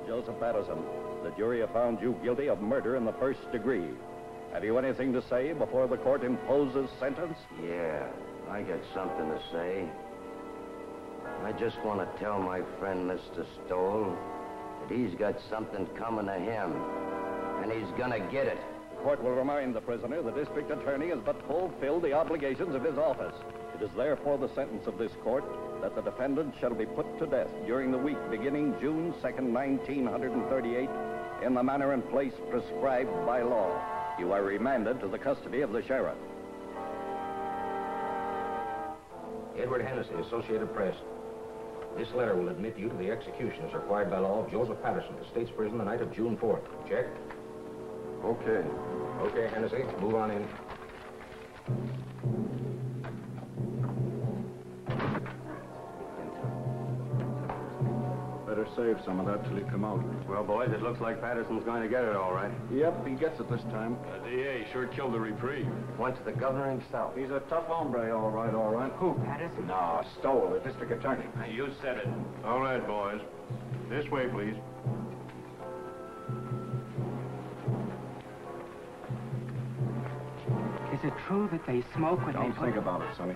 Joseph Patterson, the jury have found you guilty of murder in the first degree. Have you anything to say before the court imposes sentence? Yeah, I got something to say. I just want to tell my friend Mr. Stoll that he's got something coming to him, and he's gonna get it. The court will remind the prisoner the district attorney has but fulfilled the obligations of his office. It is therefore the sentence of this court that the defendant shall be put to death during the week beginning June 2nd, 1938, in the manner and place prescribed by law. You are remanded to the custody of the sheriff. Edward Hennessy, Associated Press. This letter will admit you to the execution as required by law of Joseph Patterson, the State's prison the night of June 4th. Check? Okay. Okay, Hennessy, move on in. Better save some of that till you come out. Well, boys, it looks like Patterson's going to get it all right. Yep, he gets it this time. The DA sure killed the reprieve. Went to the governor himself. He's a tough hombre, all right, all right. Who, Patterson? No, Stoll, the district attorney. You said it. All right, boys. This way, please. Is it true that they smoke when Don't think about it, Sonny.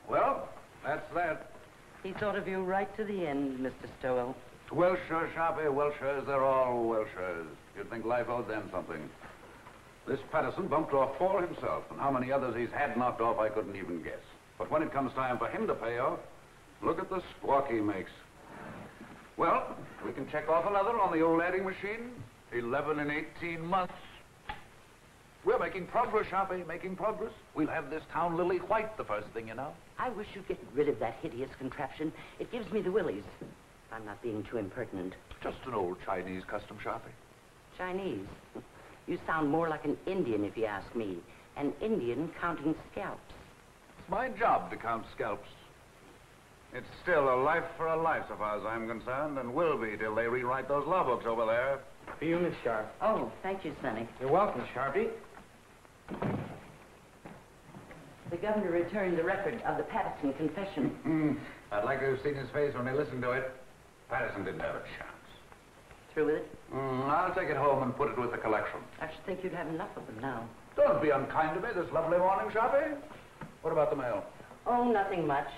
Well, that's that. He thought of you right to the end, Mr. Stowell. Welshers, Sharpie, Welshers, they're all Welshers. You'd think life owed them something. This Patterson bumped off 4 himself, and how many others he's had knocked off, I couldn't even guess. But when it comes time for him to pay off, look at the squawk he makes. Well, we can check off another on the old adding machine. 11 in 18 months. We're making progress, Sharpie, making progress. We'll have this town lily white the first thing you know. I wish you'd get rid of that hideous contraption. It gives me the willies. I'm not being too impertinent. Just an old Chinese custom, Sharpie. Chinese? You sound more like an Indian, if you ask me. An Indian counting scalps. It's my job to count scalps. It's still a life for a life, so far as I'm concerned, and will be till they rewrite those law books over there. For you, Miss Sharp. Oh, thank you, Sonny. You're welcome, Sharpie. The governor returned the record of the Patterson confession. I'd like to have seen his face when he listened to it. Patterson didn't have a chance. Through with it? I'll take it home and put it with the collection. I should think you'd have enough of them now. Don't be unkind to me this lovely morning, Sharpie. What about the mail? Oh, nothing much.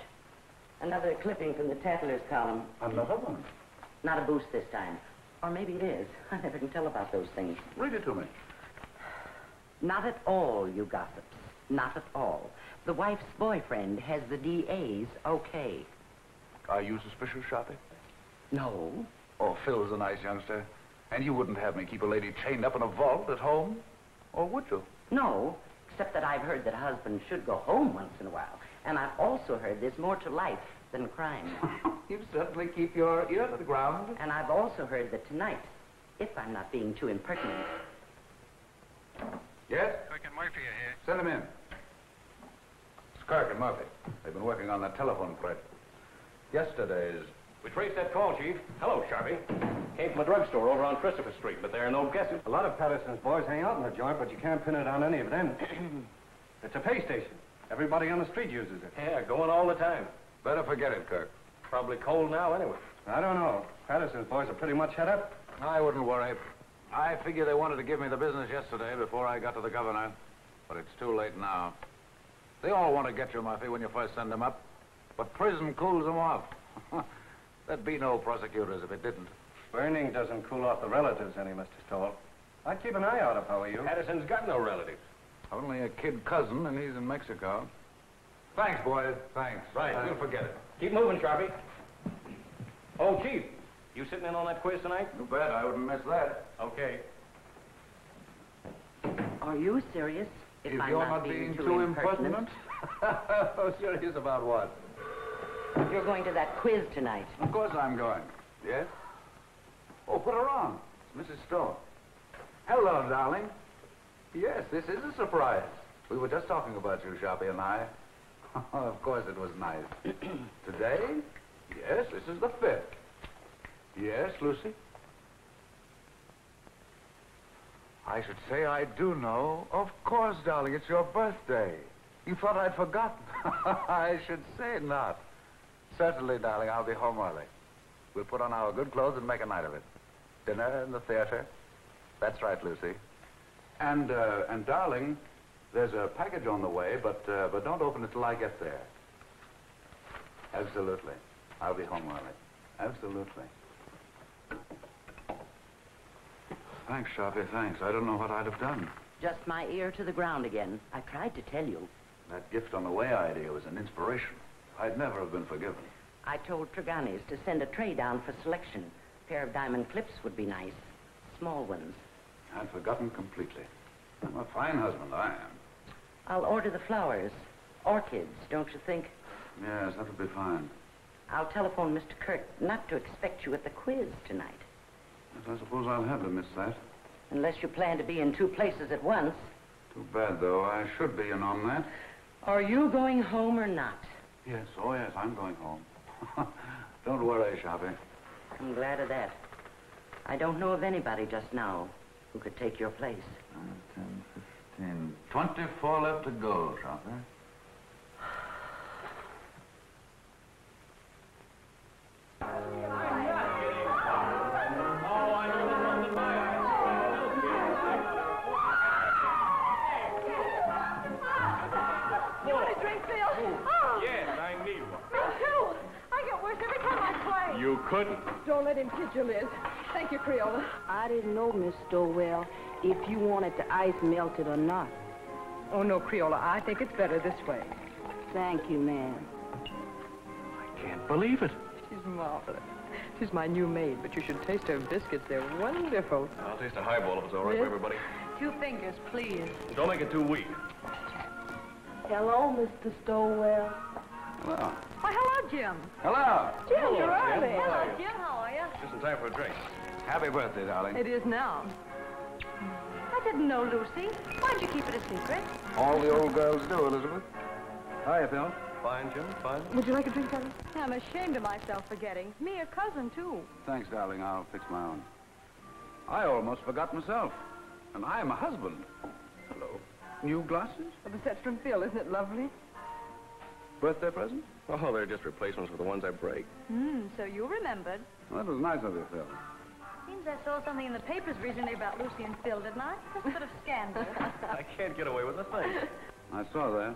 Another clipping from the Tatler's column. Another one? Not a boost this time. Or maybe it is. I never can tell about those things. Read it to me. Not at all, you gossips. Not at all. The wife's boyfriend has the DA's okay. Are you suspicious, Sharpie? No. Oh, Phil's a nice youngster. And you wouldn't have me keep a lady chained up in a vault at home? Or would you? No, except that I've heard that husbands should go home once in a while. And I've also heard there's more to life than crime. You certainly keep your ear to the ground. And I've also heard that tonight, if I'm not being too impertinent... Yes? Kirk and Murphy are here. Send them in. It's Kirk and Murphy. They've been working on that telephone thread. Yesterday's... We traced that call, Chief. Hello, Sharpie. Came from a drugstore over on Christopher Street, but there are no guesses. A lot of Patterson's boys hang out in the joint, but you can't pin it on any of them. It's a pay station. Everybody on the street uses it. Yeah, going all the time. Better forget it, Kirk. Probably cold now anyway. I don't know. Patterson's boys are pretty much head up. I wouldn't worry. I figure they wanted to give me the business yesterday before I got to the governor. But it's too late now. They all want to get you, Murphy, when you first send them up. But prison cools them off. There'd be no prosecutors if it didn't. Burning doesn't cool off the relatives any, Mr. Stoll. I'd keep an eye out if I were you. Patterson's got no relatives. Only a kid cousin, and he's in Mexico. Thanks, boys. Thanks. Right, we'll forget it. Keep moving, Sharpie. Oh, Chief, you sitting in on that quiz tonight? You bet. I wouldn't miss that. Okay. Are you serious? If I'm you're not being too impertinent. Oh, serious about what? You're going to that quiz tonight. Of course I'm going. Yes? Oh, put her on. It's Mrs. Stoll. Hello, darling. Yes, this is a surprise. We were just talking about you, Sharpie and I. Of course it was nice. Today? Yes, this is the 5th. Yes, Lucy? I should say I do know. Of course, darling, it's your birthday. You thought I'd forgotten. I should say not. Certainly, darling, I'll be home early. We'll put on our good clothes and make a night of it. Dinner in the theater. That's right, Lucy. And darling, there's a package on the way, but don't open it till I get there. Absolutely. I'll be home early. Absolutely. Thanks, Sharpie, thanks. I don't know what I'd have done. Just my ear to the ground again. I tried to tell you. That gift on the way idea was an inspiration. I'd never have been forgiven. I told Treganis to send a tray down for selection. A pair of diamond clips would be nice. Small ones. I'd forgotten completely. I'm a fine husband, I am. I'll order the flowers. Orchids, don't you think? Yes, that would be fine. I'll telephone Mr. Kirk not to expect you at the quiz tonight. Yes, I suppose I'll have to miss that. Unless you plan to be in 2 places at once. Too bad, though. I should be in on that. Are you going home or not? Yes, oh yes, I'm going home. Don't worry, Sharpie. I'm glad of that. I don't know of anybody just now who could take your place. 10, 15, 24 left to go, Sharpie. You want a drink, Phil? Oh. Yes, I need one. Me too. I get worse every time I play. You couldn't. Don't let him kid you, Liz. Thank you, Creola. I didn't know, Miss Stowell, if you wanted the ice melted or not. Oh, no, Creola. I think it's better this way. Thank you, ma'am. I can't believe it. She's marvelous. She's my new maid, but you should taste her biscuits. They're wonderful. I'll taste a highball if it's all right for everybody. 2 fingers, please. Don't make it too weak. Hello, Mr. Stowell. Hello. Why, hello, Jim. Hello. Jim, you're Jim. early. How are you? Jim. How are you? Just in time for a drink. Happy birthday, darling. It is now. I didn't know, Lucy. Why'd you keep it a secret? All the old girls do, Elizabeth. Hiya, Phil. Fine, Jim, fine. Would you like a drink, Helen? I'm ashamed of myself for getting. Me, your cousin, too. Thanks, darling. I'll fix my own. I almost forgot myself. And I am a husband. Hello. New glasses? Well, that's from Phil. Isn't it lovely? Birthday present? Oh, they're just replacements for the ones I break. So you remembered. Well, that was nice of you, Phil. Seems I saw something in the papers recently about Lucy and Phil, didn't I? Just a bit of scandal. I can't get away with a thing. I saw that.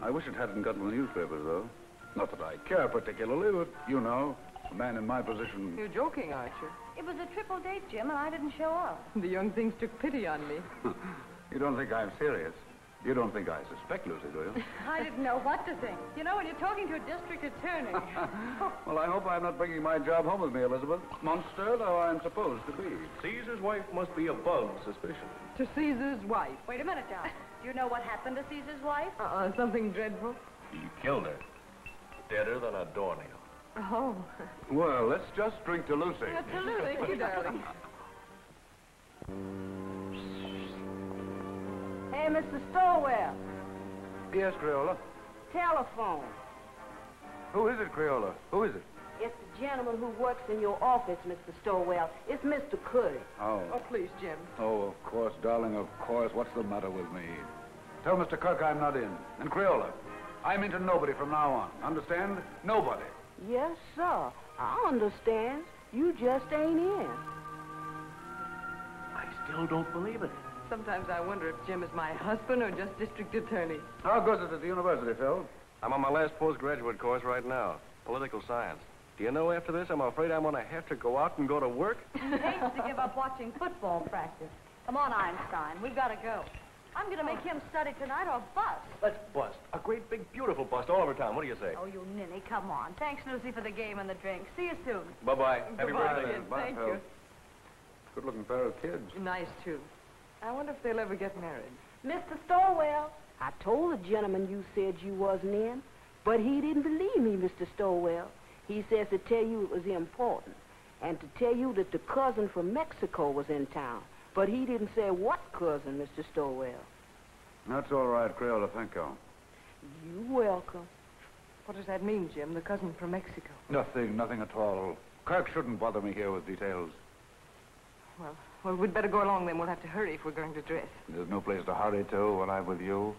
I wish it hadn't gotten the newspapers, though. Not that I care particularly, but you know, a man in my position... You're joking, aren't you? It was a triple date, Jim, and I didn't show up. The young things took pity on me. You don't think I'm serious? You don't think I suspect Lucy, do you? I didn't know what to think. You know, when you're talking to a district attorney. Well, I hope I'm not bringing my job home with me, Elizabeth. Monster, though I'm supposed to be. Caesar's wife must be above suspicion. To Caesar's wife. Wait a minute, John. Do you know what happened to Caesar's wife? Something dreadful. He killed her. Deader than a doornail. Oh. Well, let's just drink to Lucy. Absolutely. Thank you, darling. Hey, Mr. Stowell. Yes, Creola. Telephone. Who is it, Creola? Who is it? It's the gentleman who works in your office, Mr. Stowell. It's Mr. Curry. Oh. Oh, please, Jim. Oh, of course, darling, of course. What's the matter with me? Tell Mr. Kirk I'm not in. And Creola, I'm into nobody from now on. Understand? Nobody. Yes, sir. I understand. You just ain't in. I still don't believe it. Sometimes I wonder if Jim is my husband or just district attorney. How goes it at the university, Phil? I'm on my last postgraduate course right now, political science. Do you know, after this, I'm afraid I'm going to have to go out and go to work? He hates to give up watching football practice. Come on, Einstein. We've got to go. I'm going to make him study tonight or bust. Let's bust. A great, big, beautiful bust all over town. What do you say? Oh, you ninny, come on. Thanks, Lucy, for the game and the drink. See you soon. Bye-bye. Happy Goodbye, birthday. kid. Thank you. Good-looking pair of kids. Nice, too. I wonder if they'll ever get married. Mr. Stowell, I told the gentleman you said you wasn't in, but he didn't believe me, Mr. Stowell. He says to tell you it was important, and to tell you that the cousin from Mexico was in town. But he didn't say what cousin, Mr. Stowell. That's all right, Crayola. Thank you. You're welcome. What does that mean, Jim? The cousin from Mexico? Nothing at all. Kirk shouldn't bother me here with details. Well, we'd better go along then. We'll have to hurry if we're going to dress. There's no place to hurry to when I'm with you.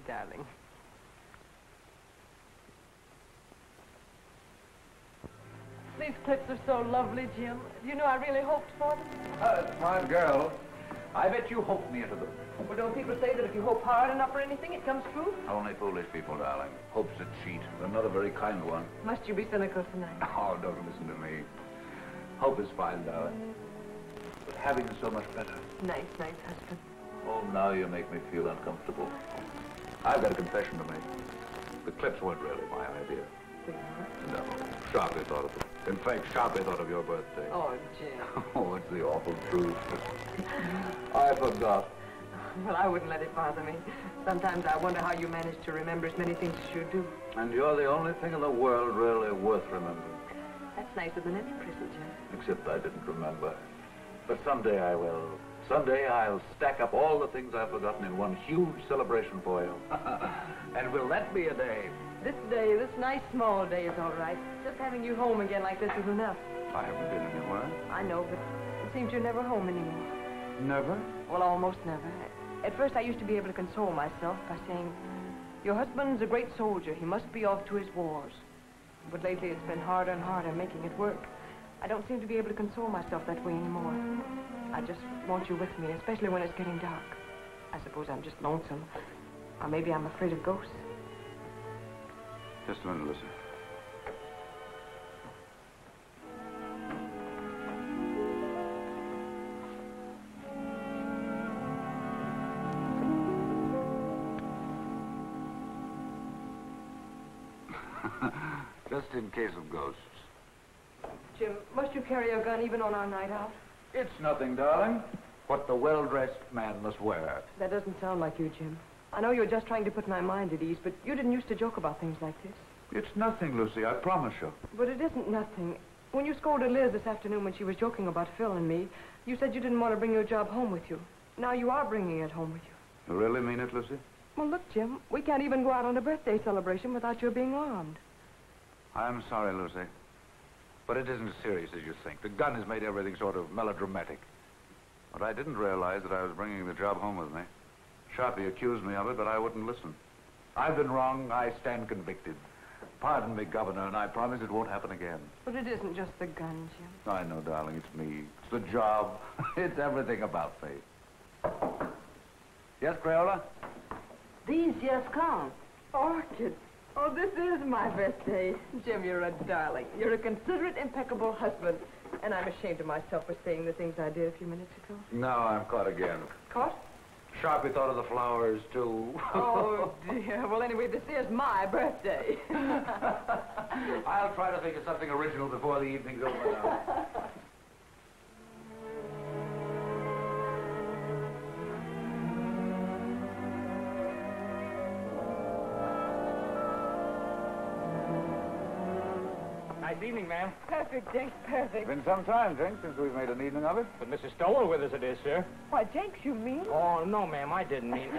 Darling. These clips are so lovely, Jim. You know, I really hoped for them. Smart girl. I bet you hoped me into them. Well, don't people say that if you hope hard enough for anything, it comes true? Only foolish people, darling. Hope's a cheat. Another very kind one. Must you be cynical tonight? Oh, don't listen to me. Hope is fine, darling. But having is so much better. Nice husband. Oh, now you make me feel uncomfortable. I've got a confession to make. The clips weren't really my idea. No, Sharpie thought of it. In fact, Sharpie thought of your birthday. Oh, Jim. Oh, it's the awful truth. I forgot. Well, I wouldn't let it bother me. Sometimes I wonder how you manage to remember as many things as you do. And you're the only thing in the world really worth remembering. That's nicer than any present, Jim. Except I didn't remember. But someday I will. Someday I'll stack up all the things I've forgotten in one huge celebration for you. And will that be a day? This day, this nice small day is all right. Just having you home again like this is enough. I haven't been anywhere. I know, but it seems you're never home anymore. Never? Well, almost never. At first, I used to be able to console myself by saying, your husband's a great soldier. He must be off to his wars. But lately, it's been harder and harder making it work. I don't seem to be able to console myself that way anymore. I just want you with me, especially when it's getting dark. I suppose I'm just lonesome. Or maybe I'm afraid of ghosts. Just a minute, Lucy. Just in case of ghosts. Jim, must you carry a gun even on our night out? It's nothing, darling. What the well-dressed man must wear. That doesn't sound like you, Jim. I know you're just trying to put my mind at ease, but you didn't used to joke about things like this. It's nothing, Lucy, I promise you. But it isn't nothing. When you scolded Liz this afternoon when she was joking about Phil and me, you said you didn't want to bring your job home with you. Now you are bringing it home with you. You really mean it, Lucy? Well, look, Jim, we can't even go out on a birthday celebration without your being armed. I'm sorry, Lucy. But it isn't as serious as you think. The gun has made everything sort of melodramatic. But I didn't realize that I was bringing the job home with me. Sharpie accused me of it, but I wouldn't listen. I've been wrong. I stand convicted. Pardon me, Governor, and I promise it won't happen again. But it isn't just the gun, Jim. I know, darling. It's me. It's the job. It's everything about me. Yes, Crayola? These just come. Orchid. Oh, this is my birthday. Jim, you're a darling. You're a considerate, impeccable husband. And I'm ashamed of myself for saying the things I did a few minutes ago. Now I'm caught again. Caught? Sharpie thought of the flowers, too. Oh, dear. Well, anyway, this is my birthday. I'll try to think of something original before the evening's over now. Nice evening, ma'am. Perfect, Jenks, perfect. It's been some time, Jenks, since we've made an evening of it. But Mrs. Stowell with us it is, sir. Why, Jenks, you mean? Oh, no, ma'am, I didn't mean...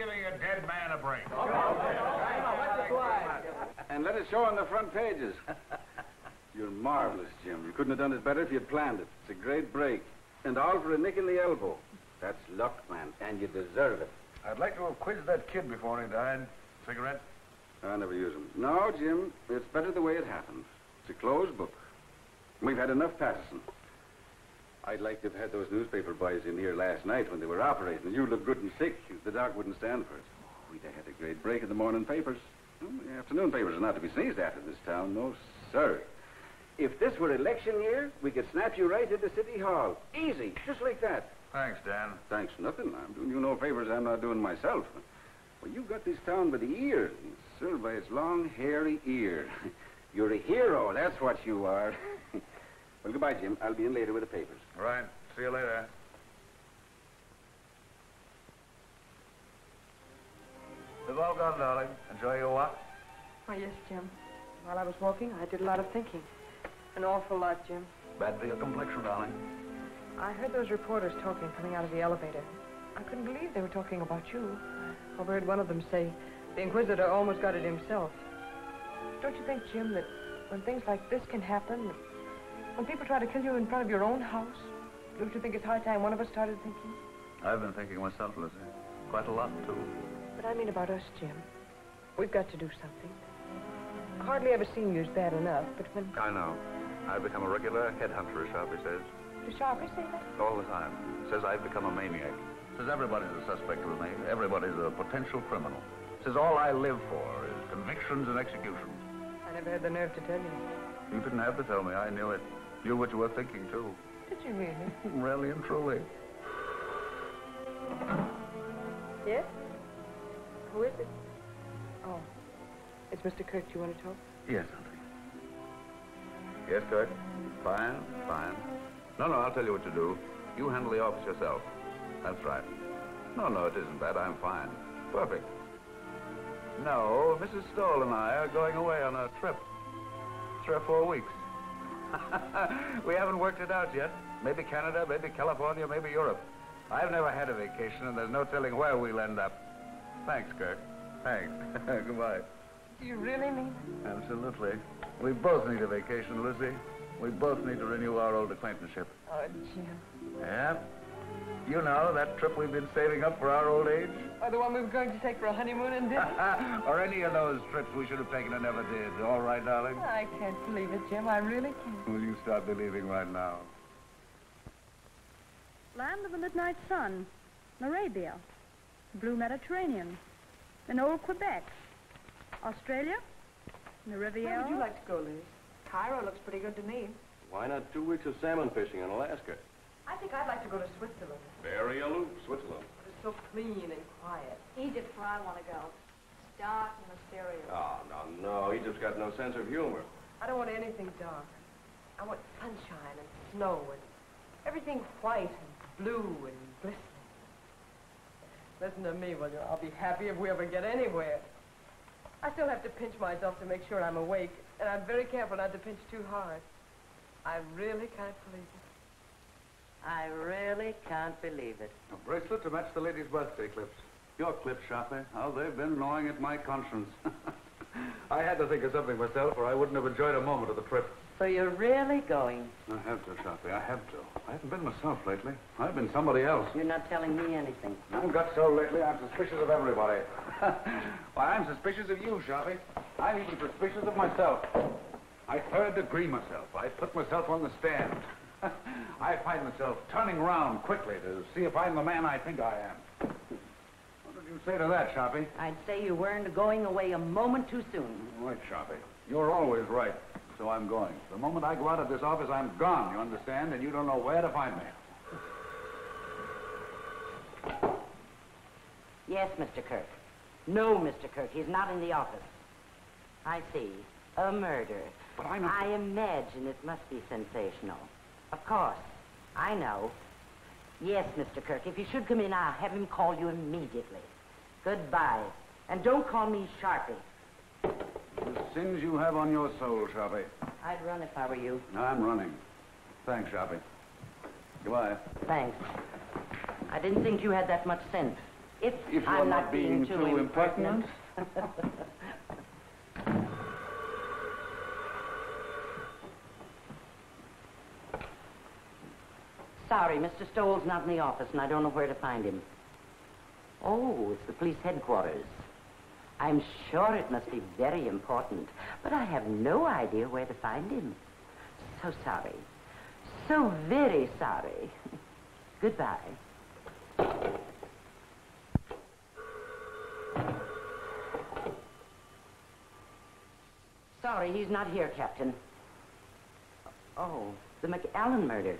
giving a dead man a break. And let it show on the front pages. You're marvelous, Jim. You couldn't have done it better if you'd planned it. It's a great break. And all for a nick in the elbow. That's luck, man, and you deserve it. I'd like to have quizzed that kid before he died. Cigarette? I never use them. No, Jim, it's better the way it happened. It's a closed book. We've had enough Patterson. I'd like to have had those newspaper boys in here last night when they were operating. You looked good and sick. The doc wouldn't stand for it. Oh, we'd have had a great break in the morning papers. Well, the afternoon papers are not to be sneezed at in this town. No, sir. If this were election year, we could snap you right into City Hall. Easy, just like that. Thanks, Dan. Thanks, nothing. I'm doing you no favors I'm not doing myself. Well, you got this town by the ear, sir, by its long, hairy ear. You're a hero, that's what you are. Well, goodbye, Jim. I'll be in later with the papers. Right. See you later. We've all gone, darling. Enjoy your walk? Oh, yes, Jim. While I was walking, I did a lot of thinking. An awful lot, Jim. Bad for your complexion, darling. I heard those reporters talking coming out of the elevator. I couldn't believe they were talking about you. I overheard one of them say the Inquisitor almost got it himself. Don't you think, Jim, that when things like this can happen, when people try to kill you in front of your own house, don't you think it's high time one of us started thinking? I've been thinking myself, Lizzie. Quite a lot, too. But I mean about us, Jim. We've got to do something. Hardly ever seen you as bad enough, but when... I know. I've become a regular headhunter, as Sharpie says. Does Sharpie say that? All the time. Says I've become a maniac. Says everybody's a suspect with me. Everybody's a potential criminal. Says all I live for is convictions and executions. I never had the nerve to tell you. You didn't have to tell me. I knew it. Knew what you were thinking, too. Did you really? Really and truly. Yes? Who is it? Oh. It's Mr. Kirk. Do you want to talk? Yes, honey. Yes, Kirk? Fine, fine. No, I'll tell you what to do. You handle the office yourself. That's right. No, it isn't that. I'm fine. Perfect. No, Mrs. Stoll and I are going away on a trip. 3 or 4 weeks. We haven't worked it out yet. Maybe Canada, maybe California, maybe Europe. I've never had a vacation, and there's no telling where we'll end up. Thanks, Kirk. Thanks. Goodbye. Do you really mean it? Absolutely. We both need a vacation, Lucy. We both need to renew our old acquaintanceship. Oh, Jim. Yeah? You know, that trip we've been saving up for our old age? Or the one we were going to take for a honeymoon and didn't? Or any of those trips we should have taken and never did. All right, darling? I can't believe it, Jim. I really can't. Will you start believing right now? Land of the Midnight Sun, Arabia, Blue Mediterranean, in old Quebec, Australia, the Riviera. Where would you like to go, Liz? Cairo looks pretty good to me. Why not 2 weeks of salmon fishing in Alaska? I think I'd like to go to Switzerland. Very aloof, Switzerland. It's so clean and quiet. Egypt's where I want to go. It's dark and mysterious. Oh, no. Egypt's got no sense of humor. I don't want anything dark. I want sunshine and snow and everything white and blue and glistening. Listen to me, will you? I'll be happy if we ever get anywhere. I still have to pinch myself to make sure I'm awake, and I'm very careful not to pinch too hard. I really can't believe it. I really can't believe it. A bracelet to match the lady's birthday clips. Your clips, Sharpie. How they've been gnawing at my conscience. I had to think of something myself, or I wouldn't have enjoyed a moment of the trip. So you're really going? I have to, Sharpie. I have to. I haven't been myself lately. I've been somebody else. You're not telling me anything. I've got so lately, I'm suspicious of everybody. Why, I'm suspicious of you, Sharpie. I'm even suspicious of myself. I third-degree myself. I put myself on the stand. I find myself turning around quickly to see if I'm the man I think I am. What did you say to that, Sharpie? I'd say you weren't going away a moment too soon. Right, Sharpie. You're always right. So I'm going. The moment I go out of this office, I'm gone, you understand? And you don't know where to find me. Yes, Mr. Kirk. No, Mr. Kirk, he's not in the office. I see. A murder. But I'm... I imagine it must be sensational. Of course. I know. Yes, Mr. Kirk, if he should come in, I'll have him call you immediately. Goodbye. And don't call me Sharpie. The sins you have on your soul, Sharpie. I'd run if I were you. I'm running. Thanks, Sharpie. Goodbye. Thanks. I didn't think you had that much sense. If If I'm you're not being too impertinent. Sorry, Mr. Stoll's not in the office, and I don't know where to find him. Oh, it's the police headquarters. I'm sure it must be very important, but I have no idea where to find him. So sorry. So very sorry. Goodbye. Sorry, he's not here, Captain. Oh, the McAllen murder.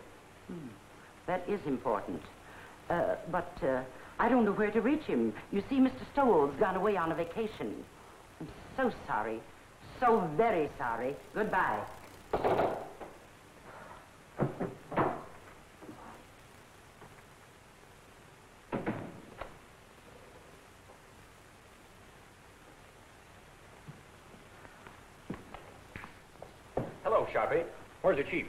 That is important. But I don't know where to reach him. You see, Mr. Stoll's gone away on a vacation. I'm so sorry. So very sorry. Goodbye. Hello, Sharpie. Where's the chief?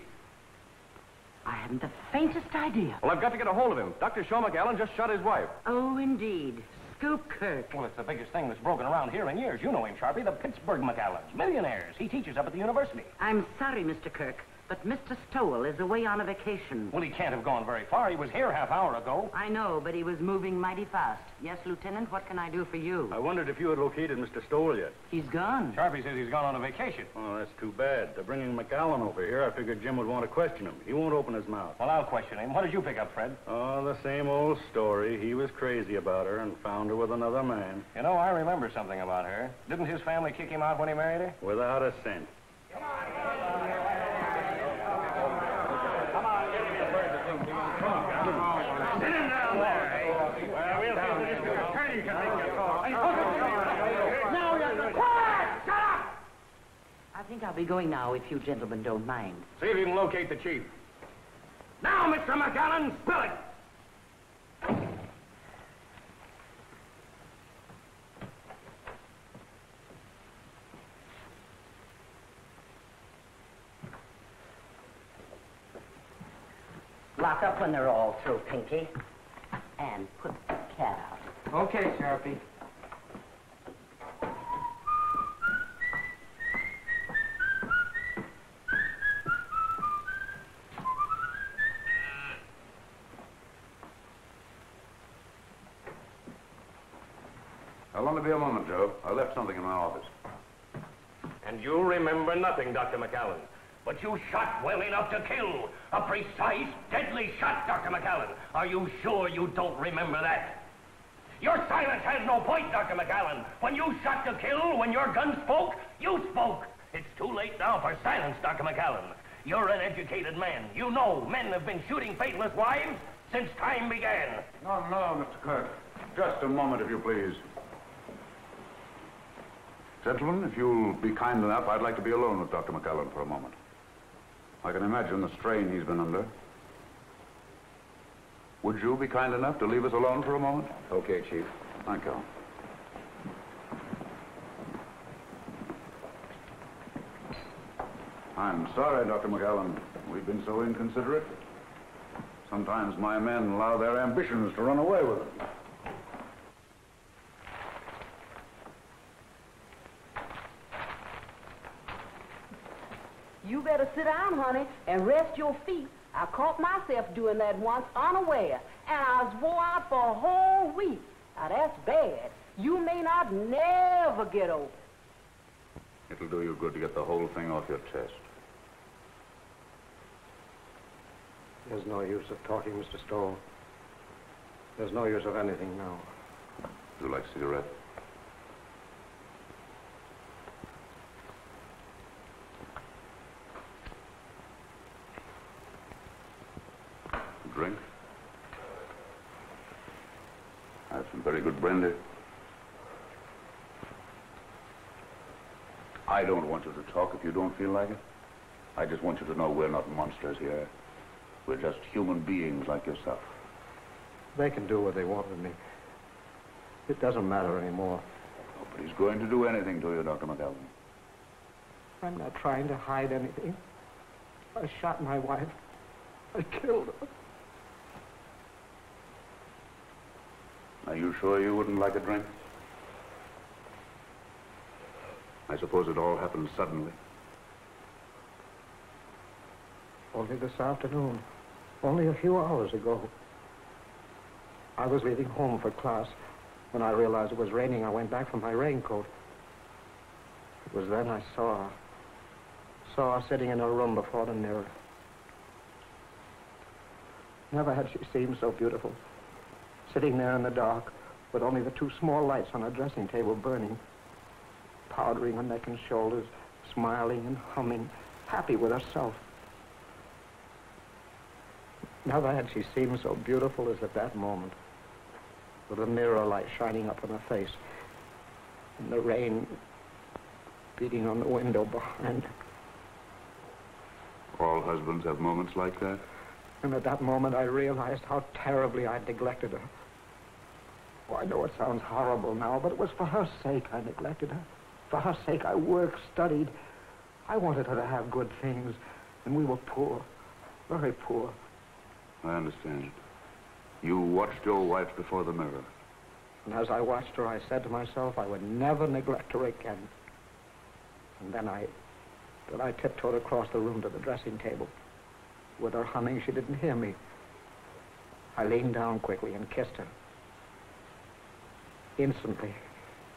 I haven't the faintest idea. Well, I've got to get a hold of him. Dr. Shaw McAllen just shot his wife. Oh, indeed. Scoop Kirk. Well, it's the biggest thing that's broken around here in years. You know him, Sharpie. The Pittsburgh McAllens. Millionaires. He teaches up at the university. I'm sorry, Mr. Kirk, but Mr. Stowell is away on a vacation. Well, he can't have gone very far. He was here half hour ago. I know, but he was moving mighty fast. Yes, Lieutenant, what can I do for you? I wondered if you had located Mr. Stowell yet. He's gone. Sharpie says he's gone on a vacation. Oh, that's too bad. To bringing McAllen over here, I figured Jim would want to question him. He won't open his mouth. Well, I'll question him. What did you pick up, Fred? Oh, the same old story. He was crazy about her and found her with another man. You know, I remember something about her. Didn't his family kick him out when he married her? Without a cent. I think I'll be going now, if you gentlemen don't mind. See if you can locate the chief. Now, Mr. McAllen, spill it! Lock up when they're all through, Pinky. And put the cat out. Okay, Sharpie. I'll only be a moment, Joe. I left something in my office. And you remember nothing, Dr. McAllen. But you shot well enough to kill. A precise, deadly shot, Dr. McAllen. Are you sure you don't remember that? Your silence has no point, Dr. McAllen. When you shot to kill, when your gun spoke, you spoke. It's too late now for silence, Dr. McAllen. You're an educated man. You know men have been shooting faithless wives since time began. No, Mr. Kirk. Just a moment, if you please. Gentlemen, if you'll be kind enough, I'd like to be alone with Dr. McAllen for a moment. I can imagine the strain he's been under. Would you be kind enough to leave us alone for a moment? Okay, Chief. Thank you. I'm sorry, Dr. McAllen. We've been so inconsiderate. Sometimes my men allow their ambitions to run away with them. You better sit down, honey, and rest your feet. I caught myself doing that once unaware, and I was wore out for a whole week. Now, that's bad. You may not never get over it. It'll do you good to get the whole thing off your chest. There's no use of talking, Mr. Stoll. There's no use of anything now. Would you like a cigarette? Drink? I have some very good brandy. I don't want you to talk if you don't feel like it. I just want you to know we're not monsters here. We're just human beings like yourself. They can do what they want with me. It doesn't matter anymore. Nobody's going to do anything to you, Dr. McAllen. I'm not trying to hide anything. I shot my wife. I killed her. Now, you You sure you wouldn't like a drink? I suppose it all happened suddenly. Only this afternoon. Only a few hours ago. I was leaving home for class. When I realized it was raining, I went back for my raincoat. It was then I saw her sitting in her room before the mirror. Never had she seemed so beautiful. Sitting there in the dark with only the two small lights on her dressing table burning, powdering her neck and shoulders, smiling and humming, happy with herself. Never had she seemed so beautiful as at that moment, with the mirror light shining up on her face and the rain beating on the window behind her. All husbands have moments like that. And at that moment, I realized how terribly I'd neglected her. Oh, I know it sounds horrible now, but it was for her sake I neglected her. For her sake, I worked, studied. I wanted her to have good things, and we were poor, very poor. I understand. You watched your wife before the mirror. And as I watched her, I said to myself I would never neglect her again. And then I tiptoed across the room to the dressing table. With her humming, she didn't hear me. I leaned down quickly and kissed her. Instantly,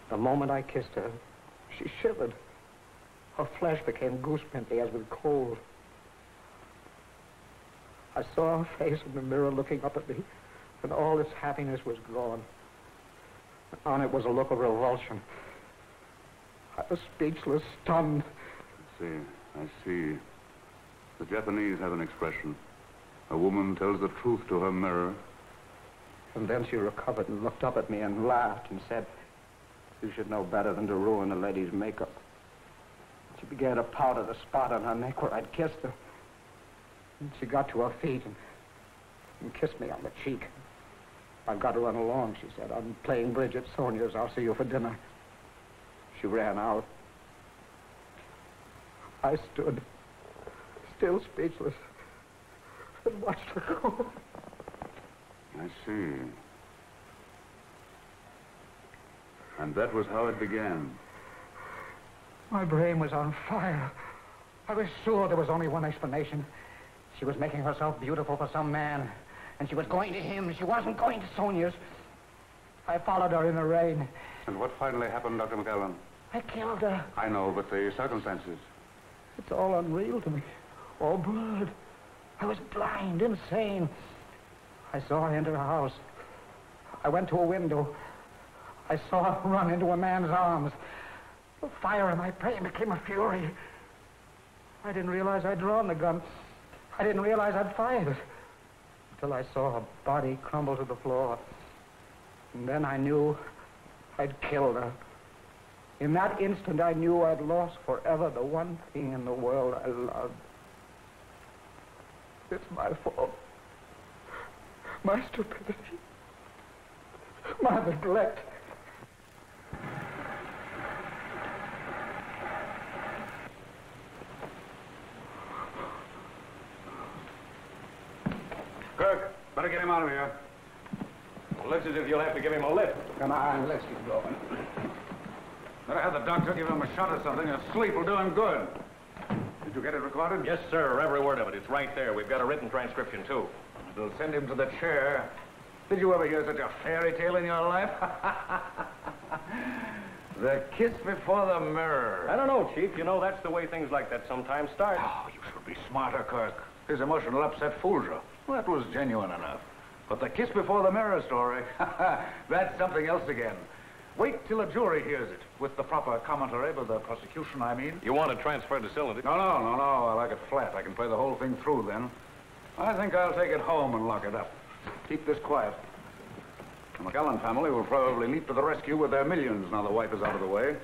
the moment I kissed her, she shivered. Her flesh became goose-pimply as with cold. I saw her face in the mirror looking up at me, and all its happiness was gone. On it was a look of revulsion. I was speechless, stunned. I see. The Japanese have an expression. A woman tells the truth to her mirror. And then she recovered and looked up at me and laughed and said, "You should know better than to ruin a lady's makeup." She began to powder the spot on her neck where I'd kissed her. And she got to her feet and kissed me on the cheek. "I've got to run along," she said. "I'm playing bridge at Sonia's. I'll see you for dinner." She ran out. I stood, still speechless, and watched her go. I see. And that was how it began. My brain was on fire. I was sure there was only one explanation. She was making herself beautiful for some man, and she was going to him. She wasn't going to Sonia's. I followed her in the rain. And what finally happened, Dr. McAllen? I killed her. I know, but the circumstances. It's all unreal to me. All blurred. I was blind, insane. I saw her enter her house. I went to a window. I saw her run into a man's arms. The fire in my brain became a fury. I didn't realize I'd drawn the gun. I didn't realize I'd fired it. Until I saw her body crumble to the floor. And then I knew I'd killed her. In that instant, I knew I'd lost forever the one thing in the world I loved. It's my fault. My stupidity. My neglect. Kirk, better get him out of here. It looks as if you'll have to give him a lift. Come on, let's get going. Better have the doctor give him a shot or something. A sleep will do him good. Did you get it recorded? Yes, sir. Every word of it. It's right there. We've got a written transcription, too. It'll send him to the chair. Did you ever hear such a fairy tale in your life? The kiss before the mirror. I don't know, Chief. You know, that's the way things like that sometimes start. Oh, you should be smarter, Kirk. His emotional upset fooled you. Well, that was genuine enough. But the kiss before the mirror story, that's something else again. Wait till a jury hears it, with the proper commentary by the prosecution, I mean. You want to transfer to Cylinder? No. I like it flat. I can play the whole thing through then. I think I'll take it home and lock it up. Keep this quiet. The McAllen family will probably leap to the rescue with their millions now the wife is out of the way.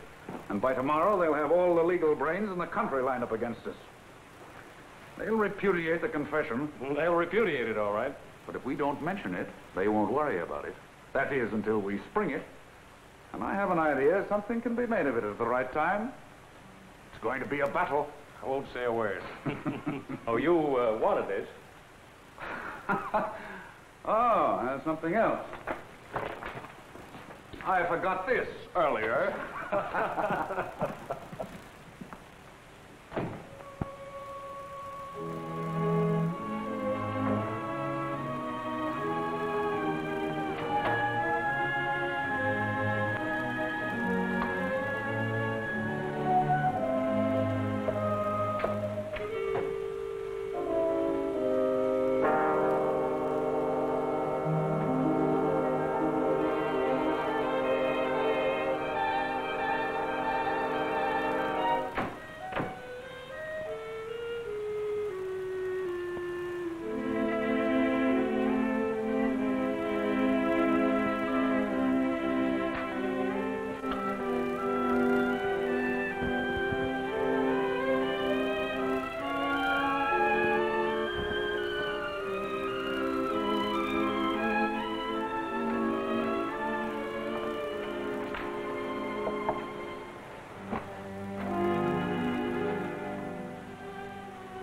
And by tomorrow, they'll have all the legal brains in the country lined up against us. They'll repudiate the confession. They'll repudiate it, all right. But if we don't mention it, they won't worry about it. That is, until we spring it. And I have an idea something can be made of it at the right time. It's going to be a battle. I won't say a word. Oh, you wanted this. Oh, that's something else. I forgot this earlier.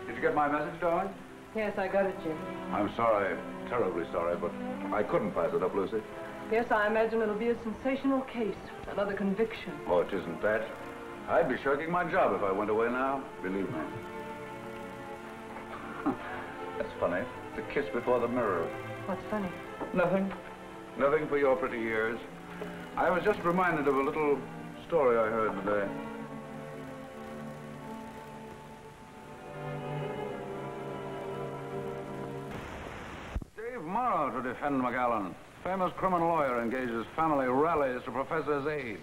Did you get my message, darling? Yes, I got it, Jim. I'm sorry, terribly sorry, but I couldn't pass it up, Lucy. Yes, I imagine it'll be a sensational case. Another conviction. Oh, it isn't that. I'd be shirking my job if I went away now, believe me. That's funny. The kiss before the mirror. What's funny? Nothing. Nothing for your pretty ears. I was just reminded of a little story I heard today. Dave Morrow to defend McAllen. Famous criminal lawyer engages family rallies to professor's aid.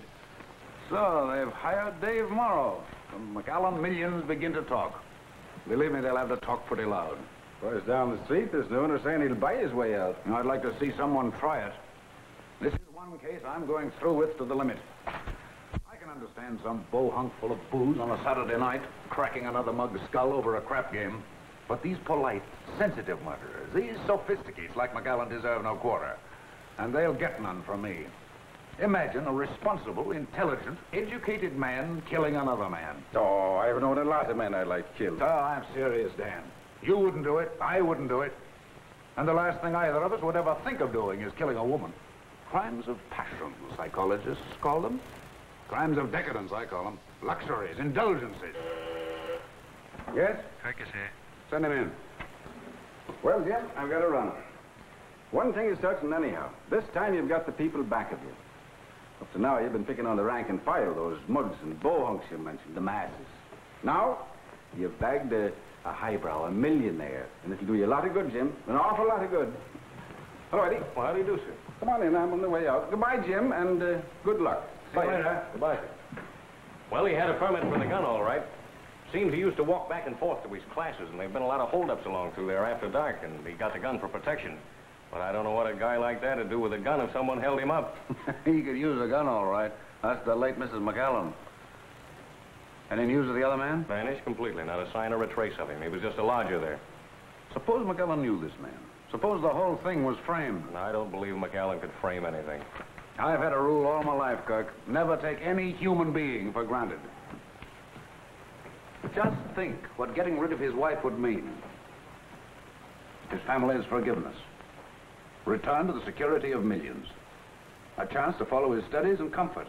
So they've hired Dave Morrow. From McAllen, millions begin to talk. Believe me, they'll have to talk pretty loud. Boys down the street this noon are saying he'll buy his way out. Now, I'd like to see someone try it. This is one case I'm going through with to the limit. I can understand some bohunk full of booze on a Saturday night cracking another mug's skull over a crap game. But these polite, sensitive murderers, these sophisticates like McAllen deserve no quarter. And they'll get none from me. Imagine a responsible, intelligent, educated man killing another man. Oh, I've known a lot of men I'd like killed. Oh, I'm serious, Dan. You wouldn't do it. I wouldn't do it. And the last thing either of us would ever think of doing is killing a woman. Crimes of passion, psychologists call them. Crimes of decadence, I call them. Luxuries, indulgences. Yes? Kirk is here. Send him in. Well, Jim, I've got to run. One thing is certain anyhow. This time you've got the people back of you. Up to now, you've been picking on the rank and file, those mugs and bohunks you mentioned, the masses. Now, you've bagged a highbrow, a millionaire, and it'll do you a lot of good, Jim. An awful lot of good. Hello, Eddie. Well, how do you do, sir? Come on in, I'm on the way out. Goodbye, Jim, and good luck. See you later. Goodbye, sir. Well, he had a permit for the gun, all right. Seems he used to walk back and forth to his classes, and there've been a lot of holdups along through there after dark, and he got the gun for protection. But I don't know what a guy like that would do with a gun if someone held him up. He could use a gun, all right. That's the late Mrs. McAllen. Any news of the other man? Vanished completely. Not a sign or a trace of him. He was just a lodger there. Suppose McAllen knew this man. Suppose the whole thing was framed. I don't believe McAllen could frame anything. I've had a rule all my life, Kirk. Never take any human being for granted. Just think what getting rid of his wife would mean. His family's forgiveness. Return to the security of millions. A chance to follow his studies and comfort.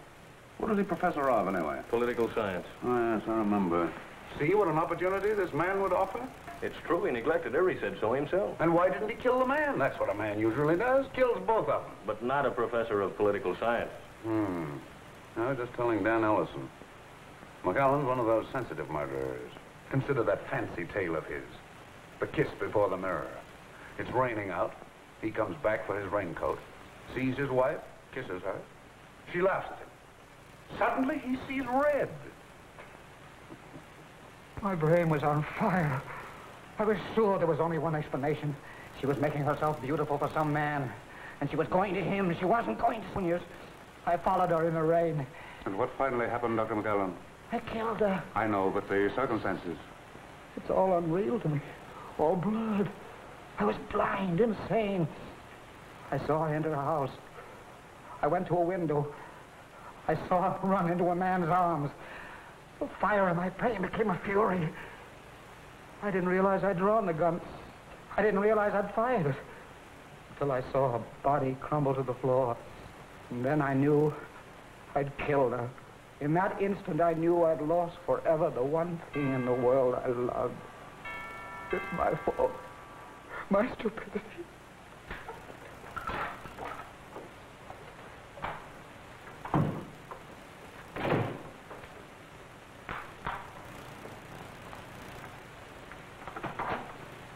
What is he professor of, anyway? Political science. Oh, yes, I remember. See what an opportunity this man would offer? It's true. He neglected her. He said so himself. And why didn't he kill the man? That's what a man usually does. Kills both of them. But not a professor of political science. I was just telling Dan Ellison. McAllen's one of those sensitive murderers. Consider that fancy tale of his. The kiss before the mirror. It's raining out. He comes back for his raincoat, sees his wife, kisses her. She laughs at him. Suddenly, he sees red. My brain was on fire. I was sure there was only one explanation. She was making herself beautiful for some man, and she was going to him. She wasn't going to Sooniers. I followed her in the rain. And what finally happened, Dr. McAllen? I killed her. I know, but the circumstances. It's all unreal to me. All blood. I was blind, insane. I saw her enter a house. I went to a window. I saw her run into a man's arms. The fire in my brain became a fury. I didn't realize I'd drawn the gun. I didn't realize I'd fired it. Until I saw her body crumble to the floor. And then I knew I'd killed her. In that instant, I knew I'd lost forever the one thing in the world I loved. It's my fault. My stupidity.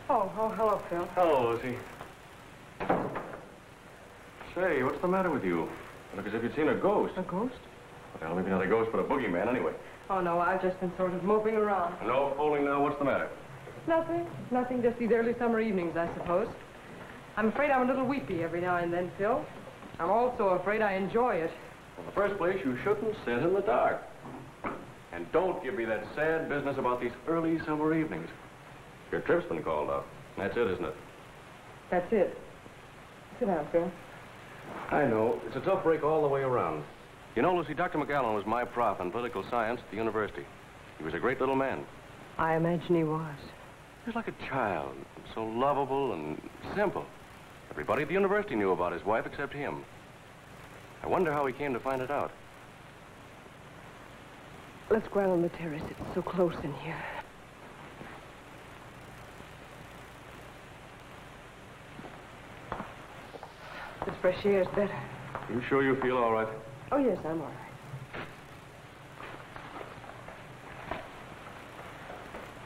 Oh, hello, Phil. Hello, Lucy. Say, what's the matter with you? You look as if you'd seen a ghost. A ghost? Well, maybe not a ghost, but a boogeyman anyway. Oh, no, I've just been sort of moping around. No fooling now. What's the matter? Nothing, just these early summer evenings, I suppose. I'm afraid I'm a little weepy every now and then, Phil. I'm also afraid I enjoy it. Well, in the first place, you shouldn't sit in the dark. And don't give me that sad business about these early summer evenings. Your trip's been called off. That's it, isn't it? That's it. Sit down, Phil. I know. It's a tough break all the way around. You know, Lucy, Dr. McAllen was my prof in political science at the university. He was a great little man. I imagine he was. He was like a child, so lovable and simple. Everybody at the university knew about his wife except him. I wonder how he came to find it out. Let's go out on the terrace. It's so close in here. This fresh air is better. You sure you feel all right? Oh, yes, I'm all right.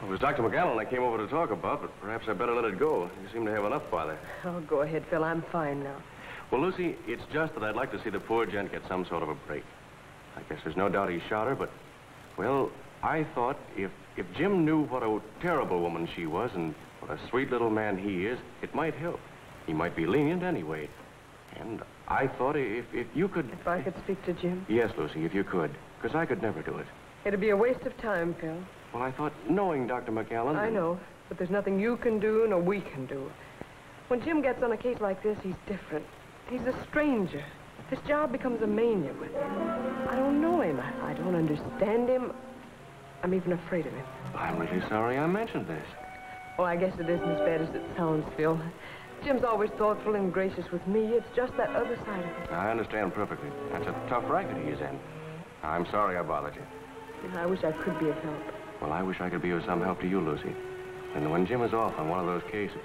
It was Dr. McAllen I came over to talk about, but perhaps I better let it go. You seem to have enough bother. Oh, go ahead, Phil. I'm fine now. Well, Lucy, it's just that I'd like to see the poor gent get some sort of a break. I guess there's no doubt he shot her, but, well, I thought if Jim knew what a terrible woman she was and what a sweet little man he is, it might help. He might be lenient anyway. And I thought if you could... If I could speak to Jim? Yes, Lucy, if you could, because I could never do it. It'd be a waste of time, Phil. Well, I thought, knowing Dr. McAllen... I know, but there's nothing you can do nor we can do. When Jim gets on a case like this, he's different. He's a stranger. This job becomes a mania with him. I don't know him. I don't understand him. I'm even afraid of him. I'm really sorry I mentioned this. Oh, I guess it isn't as bad as it sounds, Phil. Jim's always thoughtful and gracious with me. It's just that other side of it. I understand perfectly. That's a tough racket he's in. I'm sorry I bothered you. I wish I could be of help. Well, I wish I could be of some help to you, Lucy. And when Jim is off on one of those cases,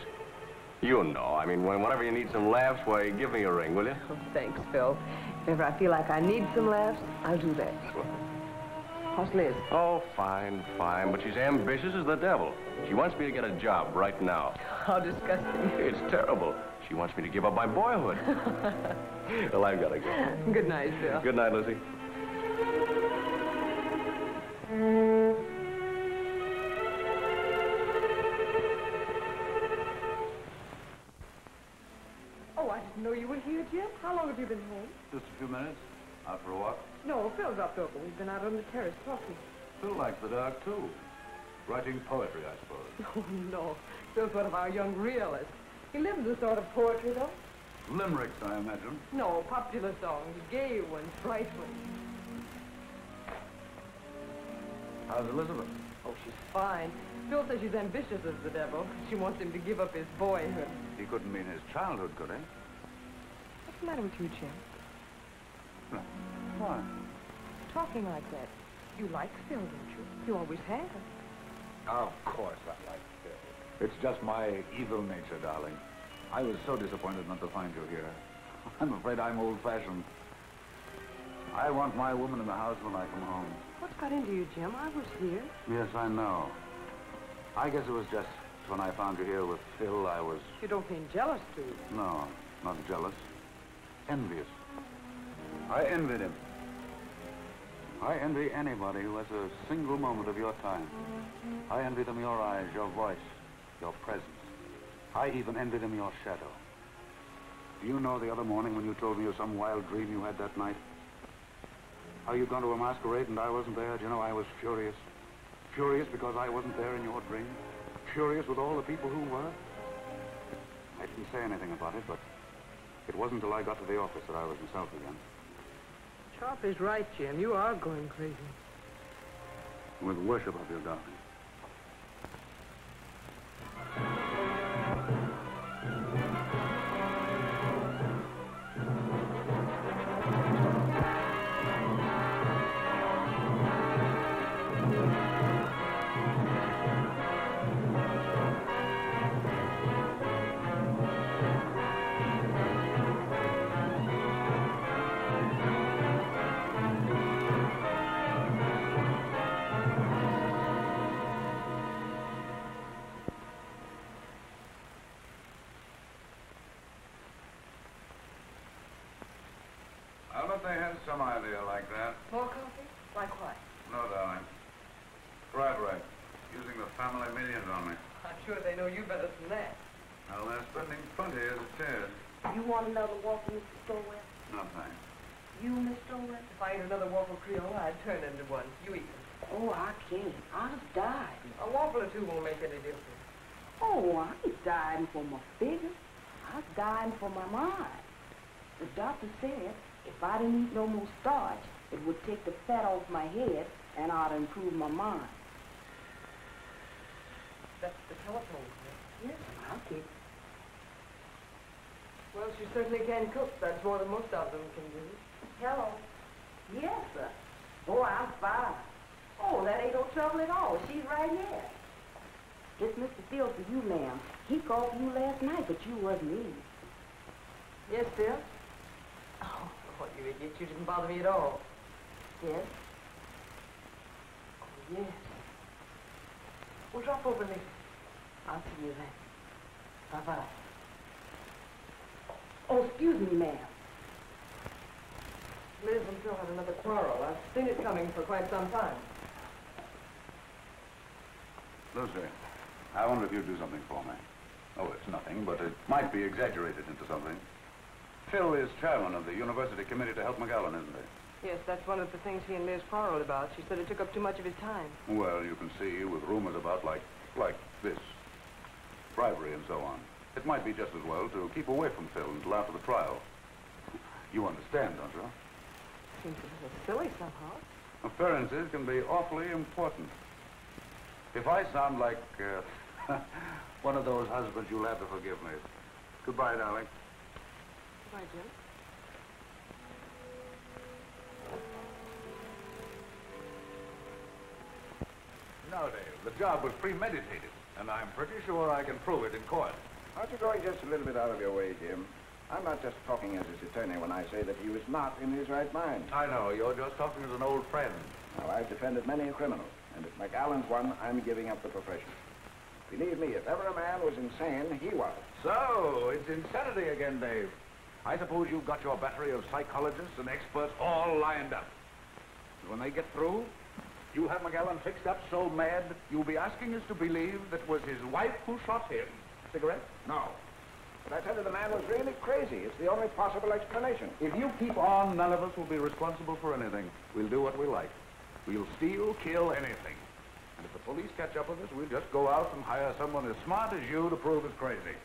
you know, I mean, whenever you need some laughs, why, give me a ring, will you? Oh, thanks, Phil. If ever I feel like I need some laughs, I'll do that. How's Liz? Oh, fine, fine. But she's ambitious as the devil. She wants me to get a job right now. How disgusting. It's terrible. She wants me to give up my boyhood. Well, I've got to go. Good night, Phil. Good night, Lucy. Oh, I didn't know you were here, Jim. How long have you been home? Just a few minutes. Out for a walk. No, Phil dropped over. We've been out on the terrace talking. Phil likes the dark, too. Writing poetry, I suppose. Oh, no. Phil's one of our young realists. He lives a sort of poetry, though. Limericks, I imagine. No, popular songs. Gay ones, bright ones. How's Elizabeth? Oh, she's fine. Phil says she's ambitious as the devil. She wants him to give up his boyhood. He couldn't mean his childhood, could he? What's the matter with you, Jim? No. Why? Talking like that. You like Phil, don't you? You always have. Of course I like Phil. It's just my evil nature, darling. I was so disappointed not to find you here. I'm afraid I'm old-fashioned. I want my woman in the house when I come home. What's got into you, Jim? I was here. Yes, I know. I guess it was just when I found you here with Phil, I was... You don't mean jealous, do you? No, not jealous. Envious. I envied him. I envy anybody who has a single moment of your time. I envy them your eyes, your voice, your presence. I even envy them your shadow. Do you know the other morning when you told me of some wild dream you had that night? How you'd gone to a masquerade and I wasn't there? Do you know, I was furious. Furious because I wasn't there in your dream. Furious with all the people who were. I didn't say anything about it, but it wasn't until I got to the office that I was myself again. Charlie's right, Jim. You are going crazy. With worship of you, darling. thought they had some idea like that. More coffee? Like what? No, darling. Fried rice. Using the family millions on me. I'm sure they know you better than that. Well, they're spending plenty as it is. You want another waffle, Mr. Stowell? No, thanks. You, Miss Stowell? If I ate another waffle Creole, I'd turn into one. You eat them. Oh, I can't. I'll just die. A waffle or two won't make any difference. Oh, I ain't dying for my figure. I was dying for my mind. The doctor said if I didn't eat no more starch, it would take the fat off my head and I'd improve my mind. That's the telephone. Yes, I'll keep. Well, she certainly can cook. That's more than most of them can do. Hello. Yes, sir. Oh, I'm fine. Oh, that ain't no trouble at all. She's right here. It's Mr. Field for you, ma'am. He called for you last night, but you wasn't in. Yes, dear? Oh, what, you idiot. You didn't bother me at all. Yes? Oh, yes. Well, drop over later. I'll see you then. Bye-bye. Oh, excuse me, ma'am. Liz and Phil had another quarrel. I've seen it coming for quite some time. Lucy, I wonder if you'd do something for me. Oh, it's nothing, but it might be exaggerated into something. Phil is chairman of the University Committee to help McAllen, isn't he? Yes, that's one of the things he and Liz quarreled about. She said it took up too much of his time. Well, you can see, with rumors about like this, bribery and so on, it might be just as well to keep away from Phil until after the trial. You understand, don't you? Seems a little silly somehow. Appearances can be awfully important. If I sound like one of those husbands, you'll have to forgive me. Goodbye, darling. Goodbye, Jim. No, Dave, the job was premeditated, and I'm pretty sure I can prove it in court. Aren't you going just a little bit out of your way, Jim? I'm not just talking as his attorney when I say that he was not in his right mind. I know, you're just talking as an old friend. Now, I've defended many a criminal, and if McAllen's one, I'm giving up the profession. Believe me, if ever a man was insane, he was. So, it's insanity again, Dave. I suppose you've got your battery of psychologists and experts all lined up. And when they get through, you'll have McAllen fixed up so mad, you'll be asking us to believe that it was his wife who shot him. Cigarette? No. But I tell you, the man was really crazy. It's the only possible explanation. If you keep on, none of us will be responsible for anything. We'll do what we like. We'll steal, kill, anything. And if the police catch up with us, we'll just go out and hire someone as smart as you to prove us crazy.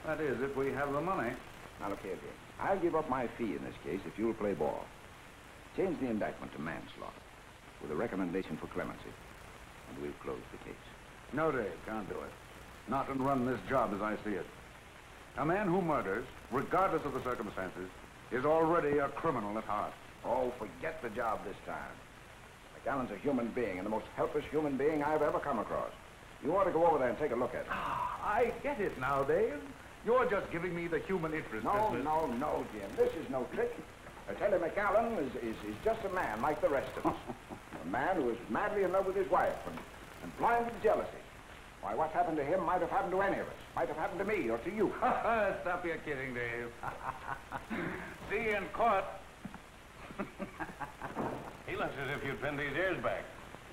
That is, if we have the money. Now, look here, Jim. I'll give up my fee in this case if you'll play ball. Change the indictment to manslaughter with a recommendation for clemency, and we'll close the case. No, Dave, can't do it. Not and run this job as I see it. A man who murders, regardless of the circumstances, is already a criminal at heart. Oh, forget the job this time. McAllen's a human being, and the most helpless human being I've ever come across. You ought to go over there and take a look at it. I get it now, Dave. You're just giving me the human interest business. No, Jim. This is no trick. I tell you, McAllen is just a man like the rest of us. A man who is madly in love with his wife and blind with jealousy. Why, what's happened to him might have happened to any of us. Might have happened to me or to you. Stop your kidding, Dave. See you in court. He looks as if you'd pinned his ears back.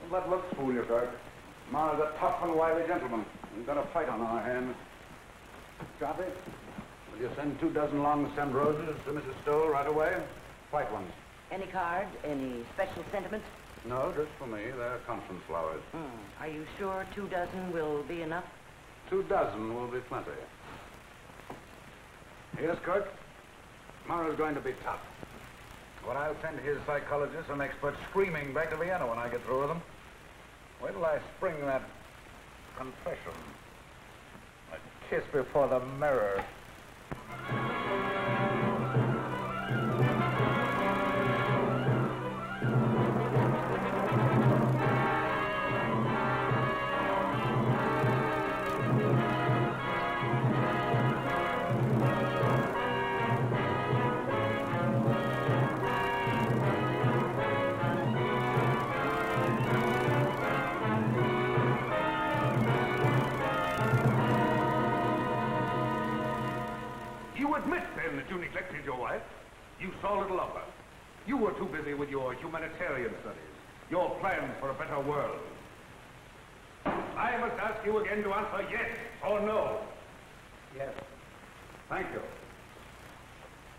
Well, that looks fool you, Kirk. Mara's a tough and wily gentleman. We've got a fight on our hands. Choppy, will you send 24 long-stemmed roses to Mrs. Stoll right away? White ones. Any card? Any special sentiments? No, just for me. They're conscience flowers. Are you sure 24 will be enough? 24 will be plenty. Yes, Kirk? Mara's going to be tough. But I'll send his psychologists and experts screaming back to Vienna when I get through with them. Wait till I spring that confession. A kiss before the mirror. You admit, then, that you neglected your wife? You saw little of her? You were too busy with your humanitarian studies, your plans for a better world. I must ask you again to answer yes or no. Yes. Thank you.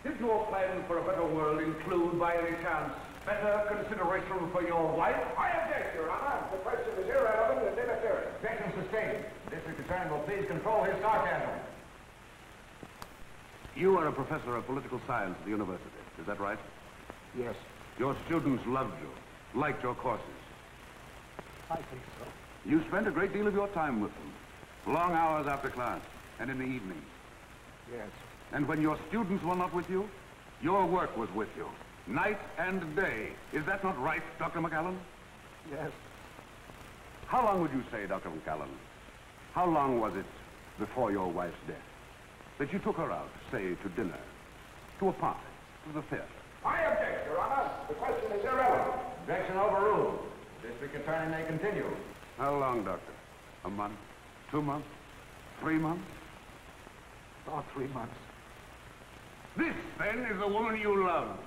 Did your plans for a better world include, by any chance, better consideration for your wife? I object, Your Honor. The question is irrelevant and interfering. Objection sustained. The district attorney will please control his sarcasm. You are a professor of political science at the university. Is that right? Yes. Your students loved you, liked your courses. I think so. You spent a great deal of your time with them, long hours after class and in the evening. Yes. And when your students were not with you, your work was with you, night and day. Is that not right, Dr. McAllen? Yes. How long would you say, Dr. McAllen, how long was it before your wife's death that you took her out, say, to dinner, to a party, to the theater? I object, Your Honor. The question is irrelevant. Objection overruled. District attorney may continue. How long, Doctor? A month? 2 months? 3 months? Oh, 3 months. This, then, is the woman you loved.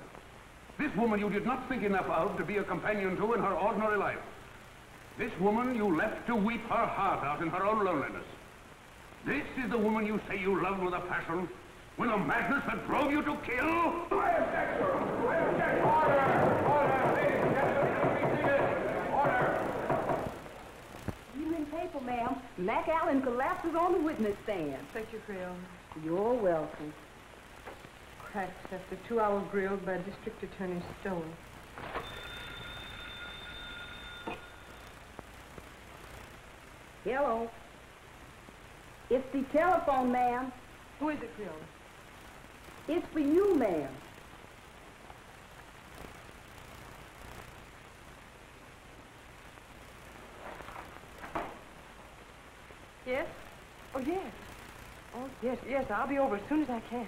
This woman you did not think enough of to be a companion to in her ordinary life. This woman you left to weep her heart out in her own loneliness. This is the woman you say you loved with a passion when a madness that drove you to kill? I object, Your Honor. I object. Order! Order! Ladies and gentlemen, be seated. Order! Evening paper, ma'am. McAllen collapses on the witness stand. Thank you, Creole. You're welcome. Cracked after 2-hour grill by District Attorney Stone. Hello. It's the telephone, ma'am. Who is it, Creole? It's for you, ma'am. Yes? Oh, yes. Oh, yes, I'll be over as soon as I can.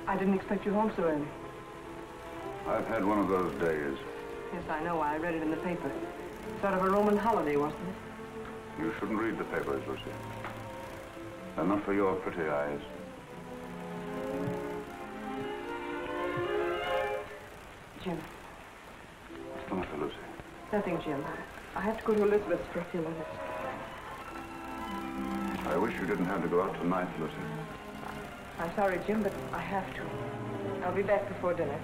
I didn't expect you home so early. I've had one of those days. Yes, I know. I read it in the paper. Sort of a Roman holiday, wasn't it? You shouldn't read the papers, Lucy. They're not for your pretty eyes. Jim. What's the matter, Lucy? Nothing, Jim. I have to go to Elizabeth's for a few minutes. I wish you didn't have to go out tonight, Lucy. I'm sorry, Jim, but I have to. I'll be back before dinner.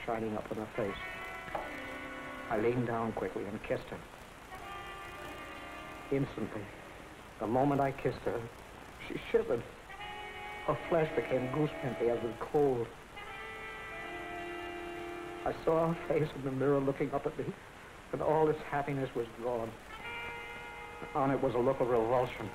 Shining up in her face. I leaned down quickly and kissed her. Instantly, the moment I kissed her, she shivered. Her flesh became goosepimply as with cold. I saw her face in the mirror looking up at me, and all its happiness was gone. On it was a look of revulsion.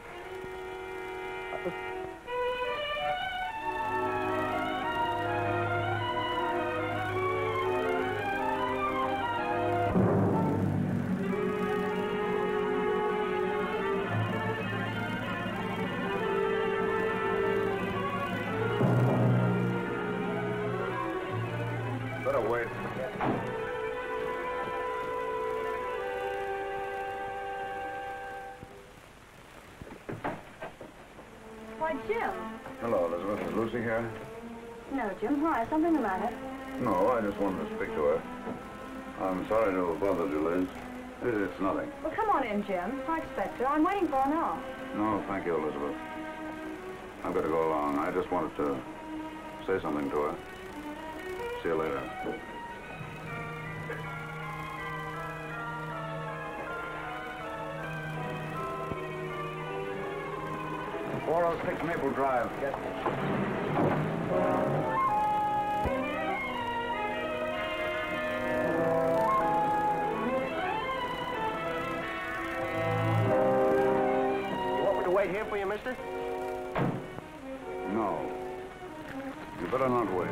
wait. Why, Jim. Hello, Elizabeth. Is Lucy here? No, Jim. Why? Something the matter? No, I just wanted to speak to her. I'm sorry to have bothered you, Liz. It's nothing. Well, come on in, Jim. I expect her. I'm waiting for her now. No, thank you, Elizabeth. I've got to go along. I just wanted to say something to her. See you later. 406 Maple Drive. Yes. You want me to wait here for you, mister? No. You better not wait.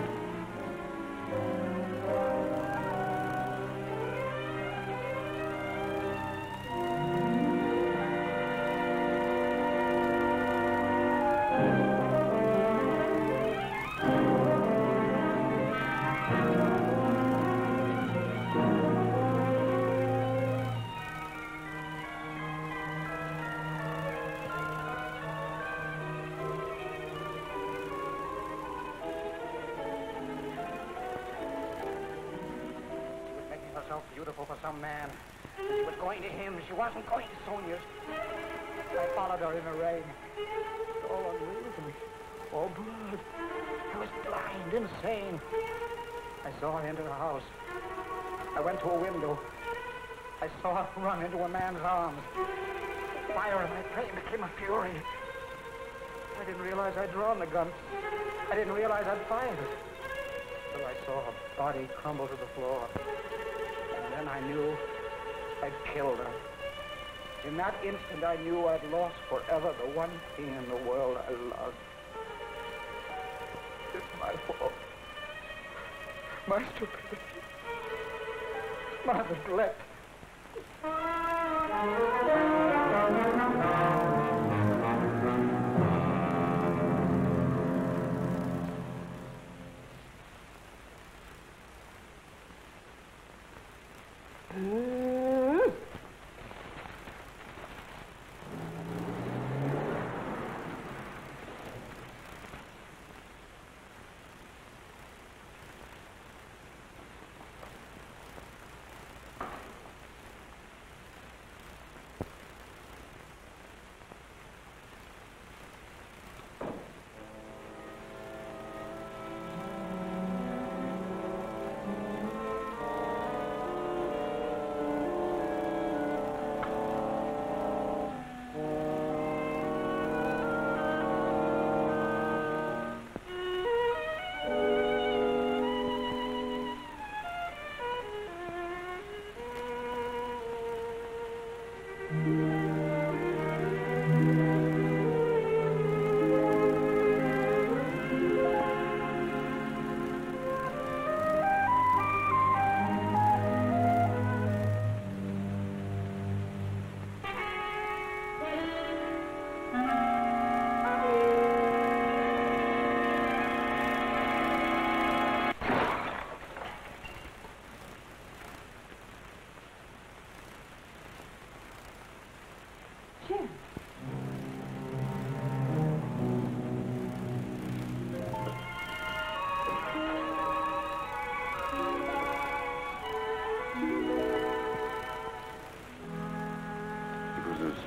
So beautiful for some man. She was going to him. She wasn't going to Sonia's. I followed her in the rain. It's all unreal to me. All blood. I was blind, insane. I saw her enter the house. I went to a window. I saw her run into a man's arms. Fire in my brain became a fury. I didn't realize I'd drawn the gun. I didn't realize I'd fired it. So I saw her body crumble to the floor. Then I knew I'd killed her. In that instant, I knew I'd lost forever the one thing in the world I loved. It's my fault. My stupidity. My neglect.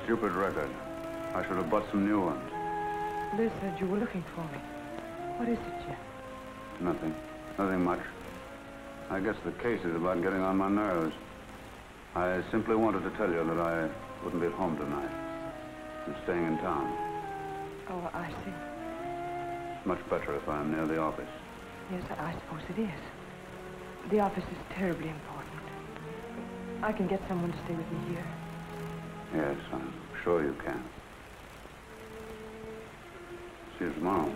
Stupid record. I should have bought some new ones. Liz said you were looking for me. What is it, Jim? Nothing. Nothing much. I guess the case is about getting on my nerves. I simply wanted to tell you that I wouldn't be at home tonight. I'm staying in town. Oh, I see. It's much better if I'm near the office. Yes, I suppose it is. The office is terribly important. I can get someone to stay with me here. Yes, I'm sure you can. See you tomorrow.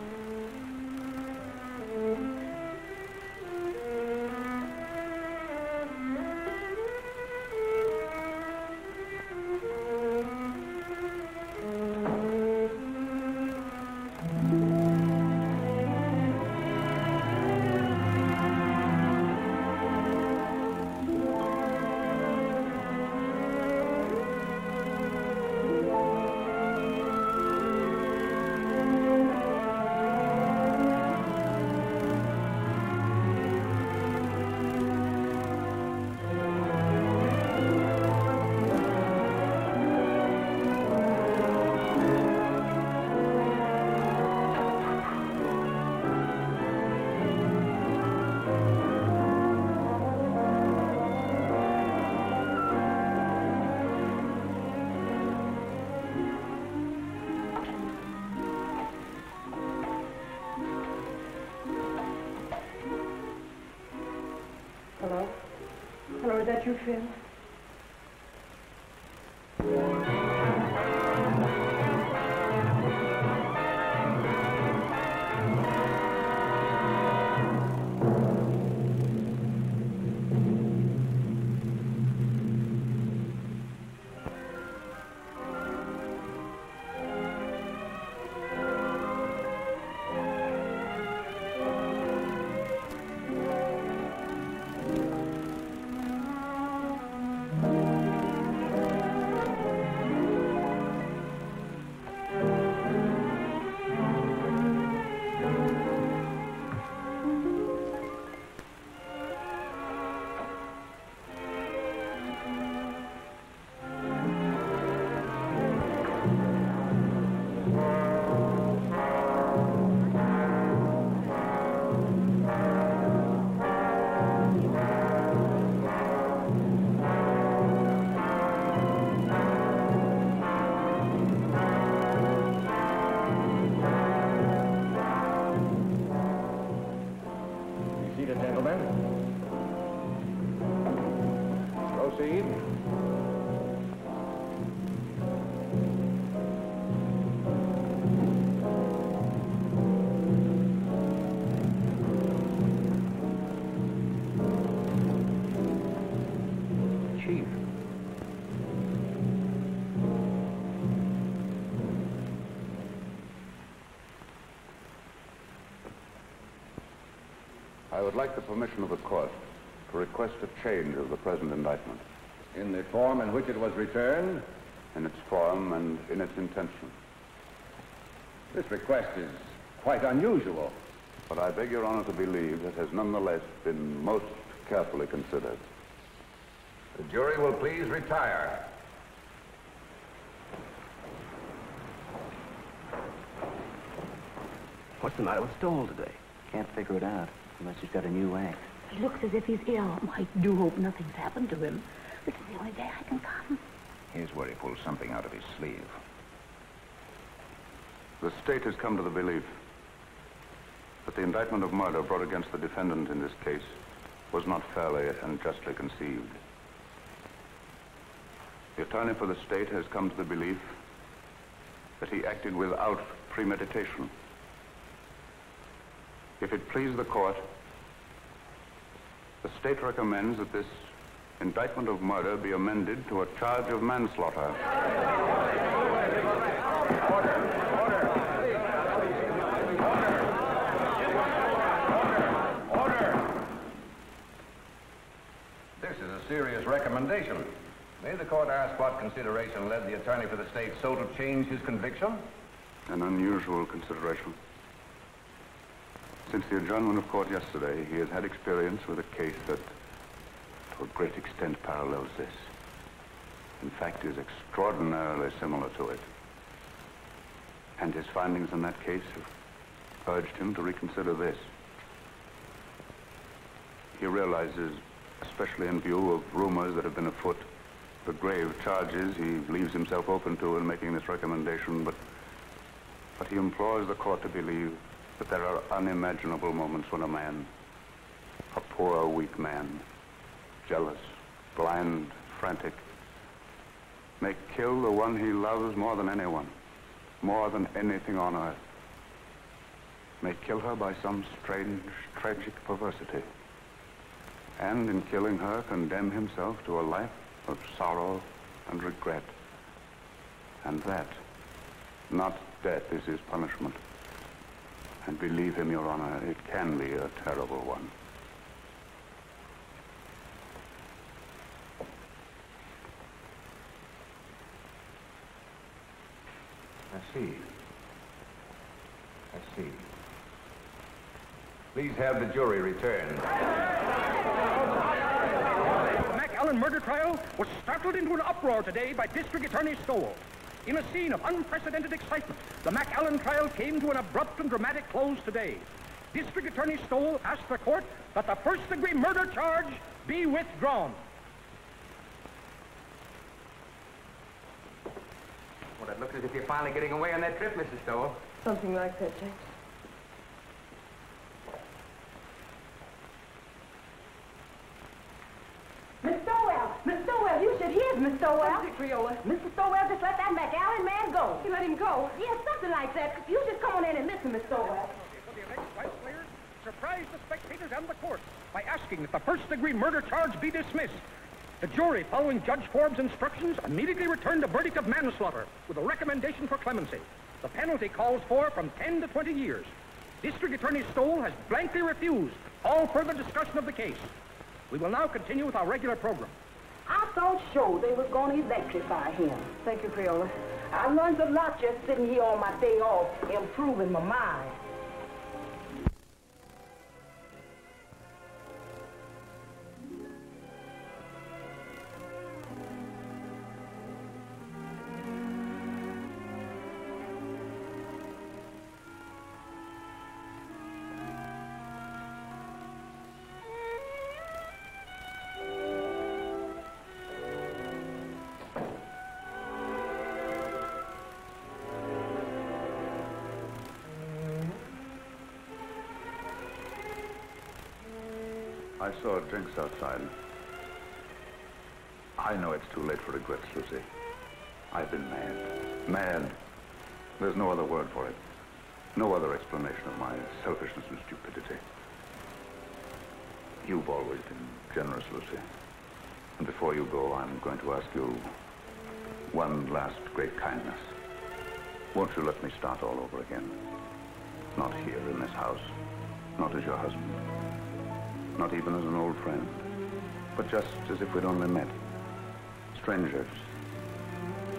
is that you, Phil? Proceed. Chief. I would like the permission of the court to request a change of the present indictment. In the form in which it was returned? In its form and in its intention. This request is quite unusual. But I beg Your Honor to believe it has nonetheless been most carefully considered. The jury will please retire. What's the matter with Stoll today? Can't figure it out, unless he's got a new act. He looks as if he's ill. I do hope nothing's happened to him. This is the only day I can come. Here's where he pulls something out of his sleeve. The state has come to the belief that the indictment of murder brought against the defendant in this case was not fairly and justly conceived. The attorney for the state has come to the belief that he acted without premeditation. If it please the court, the state recommends that this indictment of murder be amended to a charge of manslaughter. This is a serious recommendation. May the court ask what consideration led the attorney for the state so to change his conviction? An unusual consideration. Since the adjournment of court yesterday, he has had experience with a case that, to a great extent, parallels this. In fact, is extraordinarily similar to it. And his findings in that case have urged him to reconsider this. He realizes, especially in view of rumors that have been afoot, the grave charges he leaves himself open to in making this recommendation, but he implores the court to believe that there are unimaginable moments when a man, a poor, weak man, jealous, blind, frantic, may kill the one he loves more than anyone, more than anything on earth, may kill her by some strange, tragic perversity, and in killing her condemn himself to a life of sorrow and regret. And that, not death, is his punishment. And believe him, Your Honor, it can be a terrible one. I see. I see. Please have the jury return. The McAllen murder trial was startled into an uproar today by District Attorney Stoll. In a scene of unprecedented excitement, the McAllen trial came to an abrupt and dramatic close today. District Attorney Stoll asked the court that the first-degree murder charge be withdrawn. Well, it looks as if you're finally getting away on that trip, Mrs. Stoll. Something like that, James. Miss Stoll! Miss Stowell? That's it, Creola. Mr. Stowell just let that McAllen man go. He let him go? Yes, something like that. You just come on in and listen, Miss Stowell. For the alleged vice players, surprise the spectators and the court by asking that the first-degree murder charge be dismissed. The jury, following Judge Forbes' instructions, immediately returned a verdict of manslaughter with a recommendation for clemency. The penalty calls for from 10 to 20 years. District Attorney Stoll has blankly refused all further discussion of the case. We will now continue with our regular program. I thought sure they was going to electrify him. Thank you, Creola. I learned a lot just sitting here on my day off, improving my mind. I saw drinks outside. I know it's too late for regrets, Lucy. I've been mad. Mad. There's no other word for it. No other explanation of my selfishness and stupidity. You've always been generous, Lucy. And before you go, I'm going to ask you one last great kindness. Won't you let me start all over again? Not here in this house. Not as your husband. Not even as an old friend, but just as if we'd only met. Strangers,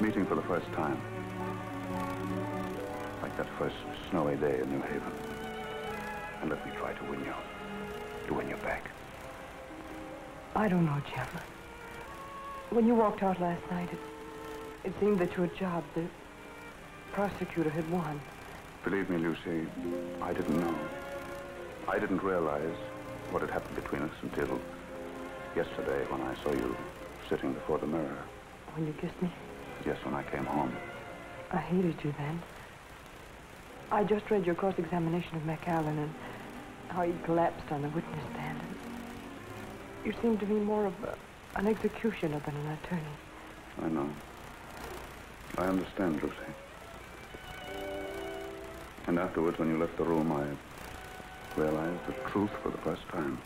meeting for the first time. Like that first snowy day in New Haven. And let me try to win you back. I don't know, Jim. When you walked out last night, it seemed that your job, the prosecutor, had won. Believe me, Lucy, I didn't know. I didn't realize what had happened between us until yesterday when I saw you sitting before the mirror. When you kissed me? Yes, when I came home. I hated you then. I just read your cross-examination of McAllen and how he collapsed on the witness stand. And you seemed to me more of an executioner than an attorney. I know. I understand, Lucy. And afterwards, when you left the room, I realized the truth for the first time.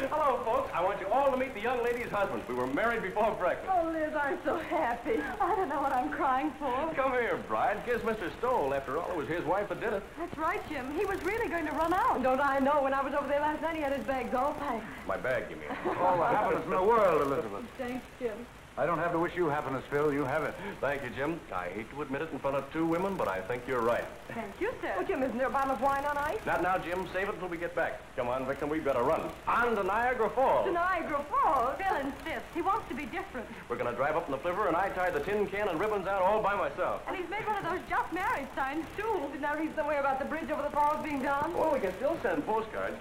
Hello, folks. I want you all to meet the young lady's husband. We were married before breakfast. Oh, Liz, I'm so happy. I don't know what I'm crying for. Come here, bride. Kiss Mr. Stoll. After all, it was his wife that did it. That's right, Jim. He was really going to run out. Don't I know? When I was over there last night, he had his bags all packed. My bag, you mean? All the happiness in the world, Elizabeth. Thanks, Jim. I don't have to wish you happiness, Phil. You have it. Thank you, Jim. I hate to admit it in front of two women, but I think you're right. Thank you, sir. Oh, Jim, isn't there a bottle of wine on ice? Not now, Jim. Save it until we get back. Come on, Vixen. We've got to run. On to Niagara Falls. To Niagara Falls? Phil insists. He wants to be different. We're going to drive up in the flivver, and I tie the tin can and ribbons out all by myself. And he's made one of those just married signs, too. Didn't I read somewhere about the bridge over the falls being done? Well, we can still send postcards.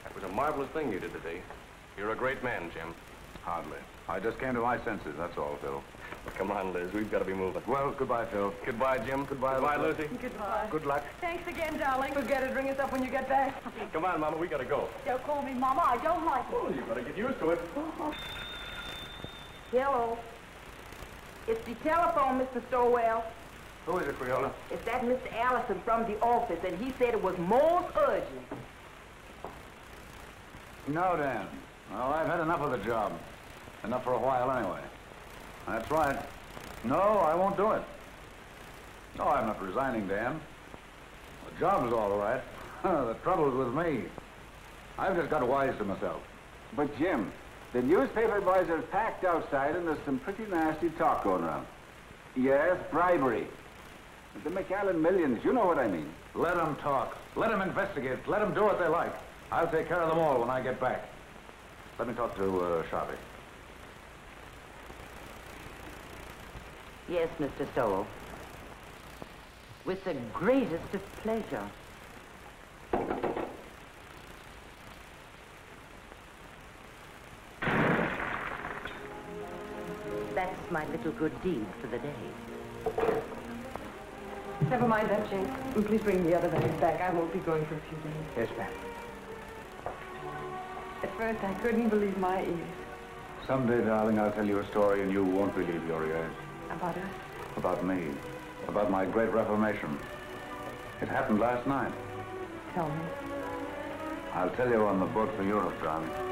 That was a marvelous thing you did today. You're a great man, Jim. Hardly. I just came to my senses, that's all, Phil. Well, come on, Liz. We've got to be moving. Well, goodbye, Phil. Goodbye, Jim. Goodbye, Lucy. Goodbye. Good luck. Thanks again, darling. Forget it. Ring us up when you get back. Come on, Mama. We got to go. Don't call me Mama. I don't like it. Well, you better get used to it. Hello. It's the telephone, Mr. Stowell. Who is it, Creola? It's that Mr. Allison from the office, and he said it was most urgent. No, Dan. Well, I've had enough of the job. Enough for a while, anyway. That's right. No, I won't do it. No, I'm not resigning, Dan. The job's all right. The trouble's with me. I've just got wise to myself. But, Jim, the newspaper boys are packed outside, and there's some pretty nasty talk going around. Yes, bribery. The McAllen millions, you know what I mean. Let them talk. Let them investigate. Let them do what they like. I'll take care of them all when I get back. Let me talk to Sharpie. Yes, Mr. Stowell. With the greatest of pleasure. That's my little good deed for the day. Never mind that, Jane. And please bring the other bags back. I won't be going for a few days. Yes, ma'am. At first, I couldn't believe my ears. Someday, darling, I'll tell you a story and you won't believe your ears. About us? About me. About my great reformation. It happened last night. Tell me. I'll tell you on the boat for Europe, darling.